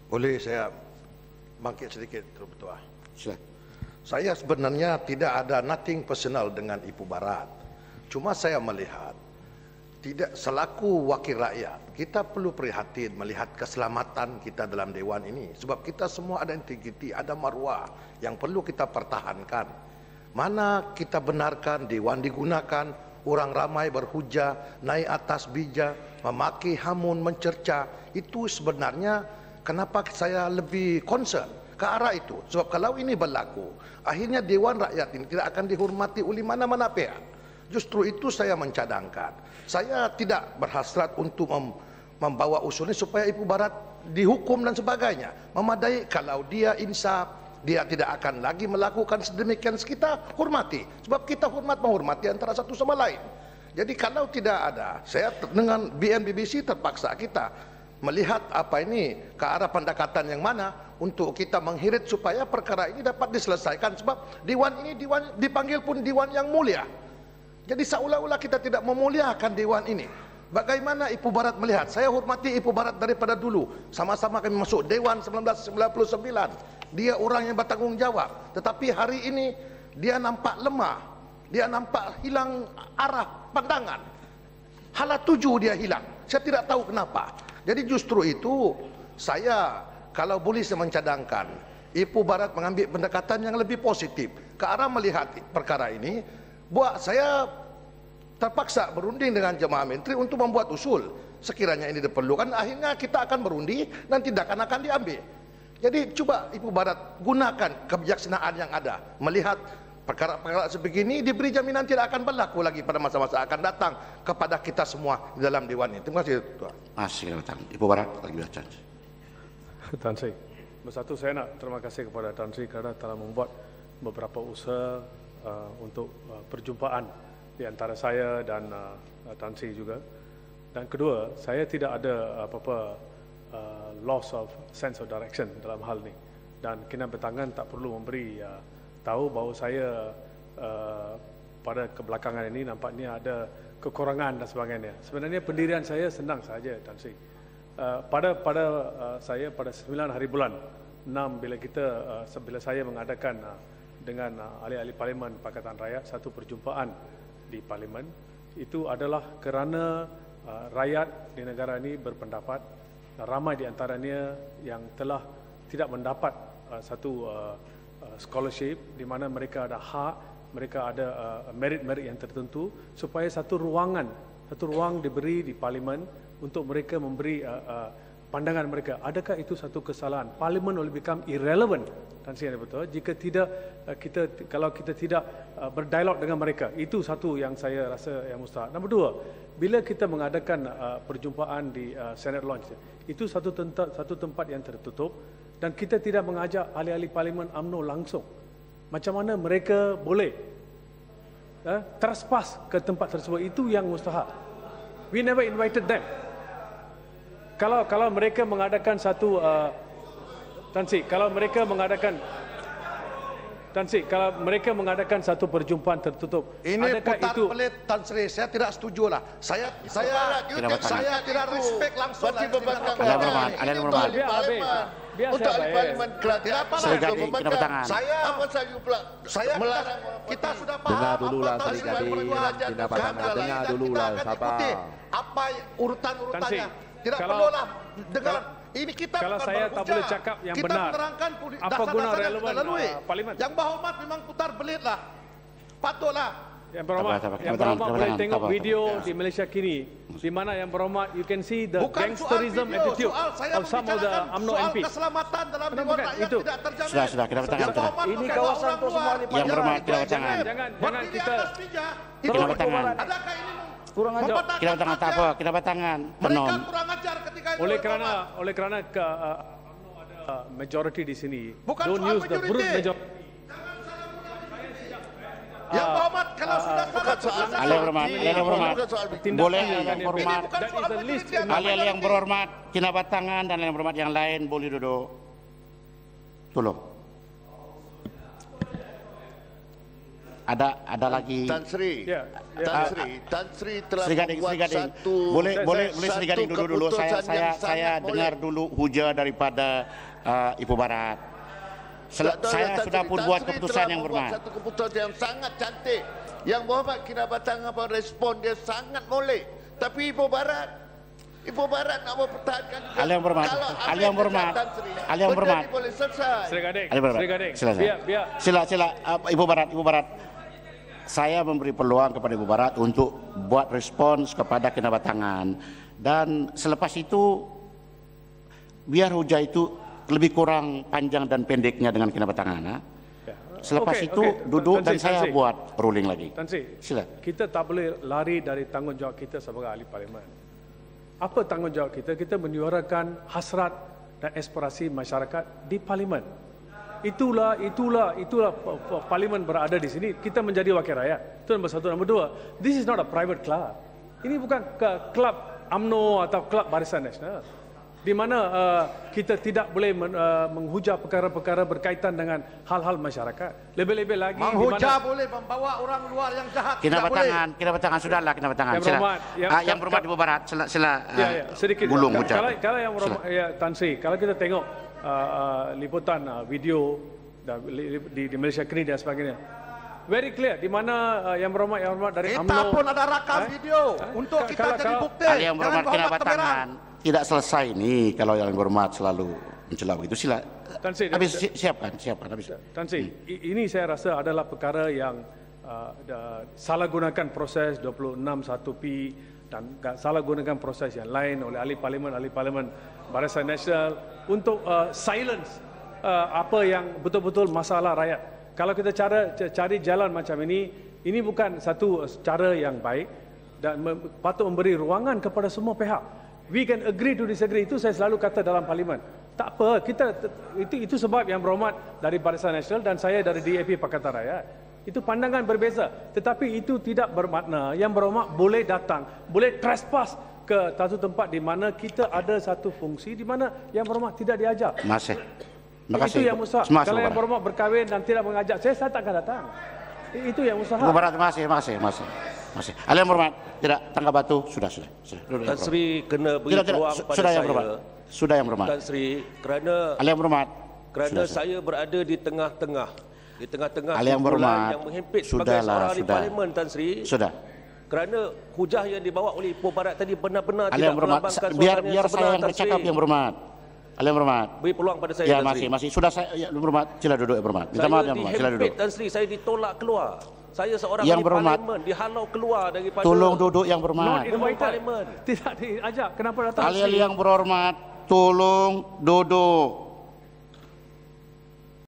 Boleh saya bangkit sedikit, Tuan Ketua? Sila. Saya sebenarnya tidak ada nothing personal dengan Ibu Barat. Cuma saya melihat, tidak selaku wakil rakyat, kita perlu prihatin melihat keselamatan kita dalam Dewan ini. Sebab kita semua ada integriti, ada maruah yang perlu kita pertahankan. Mana kita benarkan Dewan digunakan, orang ramai berhujah, naik atas bija, memaki hamun, mencerca. Itu sebenarnya kenapa saya lebih concern ke arah itu. Sebab kalau ini berlaku, akhirnya Dewan Rakyat ini tidak akan dihormati oleh mana-mana pihak. Justru itu saya mencadangkan. Saya tidak berhasrat untuk membawa usul ini supaya Ibu Barat dihukum dan sebagainya. Memadai kalau dia insaf, dia tidak akan lagi melakukan sedemikian, kita hormati. Sebab kita menghormati antara satu sama lain. Jadi kalau tidak ada, saya dengan BNBBC terpaksa kita melihat apa ini ke arah pendekatan yang mana untuk kita menghirit supaya perkara ini dapat diselesaikan. Sebab Dewan ini dipanggil pun Dewan yang mulia. Jadi seolah-olah kita tidak memuliakan Dewan ini. Bagaimana Ibu Barat melihat? Saya hormati Ibu Barat daripada dulu. Sama-sama kami masuk Dewan 1999. Dia orang yang bertanggung jawab. Tetapi hari ini dia nampak lemah. Dia nampak hilang arah pandangan. Hala tuju dia hilang. Saya tidak tahu kenapa. Jadi justru itu saya kalau boleh saya mencadangkan Ibu Barat mengambil pendekatan yang lebih positif ke arah melihat perkara ini. Buat saya terpaksa berunding dengan jemaah menteri untuk membuat usul. Sekiranya ini diperlukan, akhirnya kita akan berundi dan tindakan akan diambil. Jadi coba Ibu Barat gunakan kebijaksanaan yang ada. Melihat perkara-perkara sebegini diberi jaminan tidak akan berlaku lagi pada masa-masa akan datang kepada kita semua di dalam Dewan ini. Terima kasih, Tuan. Masih datang. Ibu Barat lagi baca. Tan Sri, bersatu saya nak terima kasih kepada Tan Sri kerana telah membuat beberapa usaha untuk perjumpaan di antara saya dan Tan Sri juga. Dan kedua, saya tidak ada apa-apa loss of sense of direction dalam hal ini. Dan Kina Bertangan tak perlu memberi tahu bahawa saya pada kebelakangan ini nampaknya ada kekurangan dan sebagainya. Sebenarnya pendirian saya senang saja, Tan Sri. Saya pada 9 hari bulan 6 bila saya mengadakan dengan ahli-ahli Parlimen Pakatan Rakyat satu perjumpaan di Parlimen, itu adalah kerana rakyat di negara ini berpendapat ramai di antaranya yang telah tidak mendapat satu scholarship di mana mereka ada hak, mereka ada merit-merit yang tertentu, supaya satu ruang diberi di Parlimen untuk mereka memberi pandangan mereka. Adakah itu satu kesalahan? Parlimen will become irrelevant, Tan Sri, betul? Jika tidak kalau kita tidak berdialog dengan mereka, itu satu yang saya rasa yang mustahil. Nombor dua, bila kita mengadakan perjumpaan di Senate Launch, itu satu tempat yang tertutup dan kita tidak mengajak ahli-ahli Parlimen UMNO langsung. Macam mana mereka boleh trespass ke tempat tersebut? Itu yang mustahil. We never invited them. Kalau mereka mengadakan satu Tan Sri, kalau mereka mengadakan satu perjumpaan tertutup, ini adakah putar itu pelit, Tan Sri? Saya tidak setuju lah. Saya tidak respect langsung. biar Untuk saya ahli Parlimen kerajaan Saya kita sudah paham. Dengar dululah Serikati, Tindak Patana. Dengar dululah, sabar. Apa urutan-urutannya? Tidak perlulah dengar. Ini kita kalau bukan saya tak berhujah. boleh cakap yang kita benar, menerangkan apa dasar-dasar guna yang relevan kita lalui. Parlimen? Yang berhormat memang putar belit lah. Patutlah. Yang berhormat boleh tengok video di Malaysia kini, di mana yang berhormat you can see the gangsterism attitude of some of the UMNO MP. Soal keselamatan dalam Dewan Rakyat itu. tidak terjamin. Sudah, kita bertangan. Ini kawasan untuk semua Yang berhormat, kita bertangan. Jangan kita Kita bertangan. Adakah ini kurang ajar. Kita bertangan tak apa, kita bertangan. Penom. mereka kurang ajar ketika ini oleh kerana UMNO ada majority di sini. Bukan Don't soal use the brute majority. majority. yang berhormat kalau sudah salah Ahli yang berhormat. Boleh yang berhormat. That is the list. Ahli-ahli yang berhormat, Kina Batangan dan yang berhormat yang lain boleh duduk. Tolong. ada lagi. Tan Sri, Ya, ya. Tan Sri telah Sri Gading, membuat Sri Gading. satu Boleh Sri satu Gading dulu. keputusan yang Saya sangat dengar dulu hujah daripada Ibu Barat. Saya sudah pun buat keputusan yang bermakna. Satu keputusan yang sangat cantik. Yang Muhammad Kinabatangan apa respon dia sangat molek. Tapi Ibu Barat nak mempertahankan juga. Ahli yang berhormat, Kalau ahli yang berhormat, ahli yang berhormat. benda ni boleh selesai. Sri Gading, Ahli berhormat. Sri Gading. Sila. Biar. Ibu Barat. Saya memberi peluang kepada Ibu Barat untuk buat respons kepada Kinabatangan. Dan selepas itu, biar hujah itu lebih kurang panjang dan pendeknya dengan Kinabatangan. Selepas itu duduk dan saya buat ruling lagi. Tan Sri, Sila. kita tak boleh lari dari tanggungjawab kita sebagai ahli parlimen. Apa tanggungjawab kita? Kita menyuarakan hasrat dan aspirasi masyarakat di parlimen. Itulah parlimen berada di sini. Kita menjadi wakil rakyat. Itu nombor satu. Nombor dua, this is not a private club. Ini bukan klub UMNO atau klub Barisan Nasional, di mana kita tidak boleh menghujah perkara-perkara berkaitan dengan hal-hal masyarakat. Lebih-lebih lagi Menghujah boleh, membawa orang luar yang jahat tidak boleh. Kinabatangan sudahlah Kinabatangan. Yang berhormat, Yang berhormat Ibu Barat, sila sedikit. gulung hujah. Kalau yang berhormat, Tan Sri, kalau kita tengok liputan video di Malaysia kini dan sebagainya, very clear di mana yang berhormat dari Kita UMNO pun ada rakam video untuk kita jadi bukti. Ahli yang berhormat Jangan bawa Kinabatangan tidak selesai ini kalau yang berhormat selalu mencela begitu. Sila. Tan Sri, Habis siapkan habis. Tan Sri, ini saya rasa adalah perkara yang salah gunakan proses 261P dan salah gunakan proses yang lain oleh ahli parlimen Barisan Nasional untuk silence apa yang betul-betul masalah rakyat. Kalau kita cari jalan macam ini bukan satu cara yang baik dan patut memberi ruangan kepada semua pihak. We can agree to disagree. Itu saya selalu kata dalam parlimen. Tak apa, itu sebab yang berhormat dari Barisan Nasional dan saya dari DAP Pakatan Rakyat. Itu pandangan berbeza. Tetapi itu tidak bermakna yang berhormat boleh datang, boleh trespass ke satu tempat di mana kita ada satu fungsi di mana yang berhormat tidak diajak. Terima kasih. Itu yang mustahak. Kalau yang berhormat berkahwin dan tidak mengajak saya tak akan datang. Itu yang mustahak. Ibu Barat, terima kasih. Ahli yang berhormat, tidak tangkap batu, sudah. Tan Sri kena beri peluang pada saya. Sudah yang berhormat. Tan Sri, kerana Ahli yang berhormat. saya berada di tengah-tengah Ahli yang berhormat. yang menghimpit sebagai seorang ahli parlimen, Tan Sri. Sudah. Kerana hujah yang dibawa oleh Ibu Barat tadi benar-benar Ahli tidak yang berhormat. melambangkan Biar suasana yang saya sebenar, yang Tan bercakap Sri. yang berhormat. Ahli yang berhormat. Beri peluang pada saya, Ya, Tan Sri. masih. Sudah saya yang berhormat. Sila duduk yang berhormat. Minta maaf yang berhormat. Sila duduk. Tan Sri, saya ditolak keluar. Saya seorang Yang ahli berhormat. parlimen dihalau keluar daripada Tolong duduk yang Not berhormat. invited. parlimen. Tidak diajak. Kenapa datang? Ahli yang berhormat, tolong duduk.